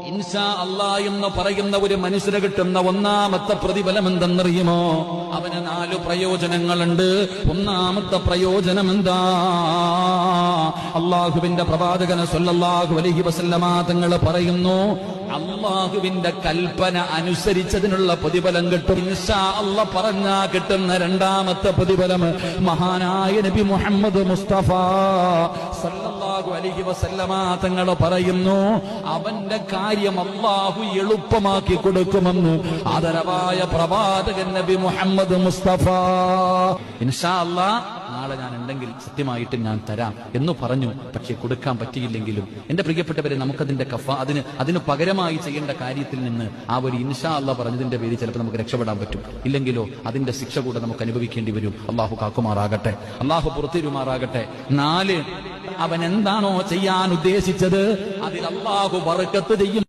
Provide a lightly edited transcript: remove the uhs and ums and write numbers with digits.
ഇൻഷാ അല്ലാഹ് എന്ന് പറയുന്ന ഒരു മനുഷ്യന് കിട്ടുന്ന ഒന്നാമത്തെ പ്രതിഫലം എന്തെന്നറിയുമോ? അവന് 4 പ്രയോജനങ്ങളുണ്ട്. ഒന്നാമത്തെ പ്രയോജനം എന്താ? അള്ളാഹുവിന്റെ പ്രവാചകൻ സല്ലല്ലാഹു അലൈഹി വസല്ലമ തങ്ങൾ പറയുന്നു, അള്ളാഹുവിന്റെ കൽപ്പന അനുസരിച്ചതിനുള്ള പ്രതിഫലം കിട്ടും. ഇൻഷാ അല്ലാഹ് പറഞ്ഞാ കിട്ടുന്ന രണ്ടാമത്തെ പ്രതിഫലം മഹാനായ നബി മുഹമ്മദ് മുസ്തഫ സല്ലല്ലാഹു അലൈഹി വസല്ലമ തങ്ങൾ പറയുന്നു, അവന്റെ കാര്യം അല്ലാഹു എളുപ്പമാക്കി കൊടുക്കുമെന്ന് ആദരവായ പ്രവാചകൻ നബി മുഹമ്മദ് മുസ്തഫ. ഇൻഷാ അല്ലാഹ് നാളെ ഞാൻ ഉണ്ടെങ്കിൽ സത്യമായിട്ട് ഞാൻ തരാം എന്ന് പറഞ്ഞു. പക്ഷെ കൊടുക്കാൻ പറ്റിയില്ലെങ്കിലും എന്റെ പ്രിയപ്പെട്ടവരെ, നമുക്കതിന്റെ അതിന് പകരമായി ചെയ്യേണ്ട കാര്യത്തിൽ നിന്ന് ആ ഒരു ഇൻഷാ അല്ലാഹ് പറഞ്ഞതിന്റെ പേരിൽ ചിലപ്പോൾ നമുക്ക് രക്ഷപ്പെടാൻ പറ്റും. ഇല്ലെങ്കിലോ അതിന്റെ ശിക്ഷ കൂടെ നമുക്ക് അനുഭവിക്കേണ്ടി വരും. അള്ളാഹു കാക്കുമാറാകട്ടെ, അള്ളാഹു പുറത്തിരുമാറാകട്ടെ. 4, അവൻ എന്താണോ ചെയ്യാൻ ഉദ്ദേശിച്ചത് അതിൽ അള്ളാഹു ബർക്കത്ത് ചെയ്യും.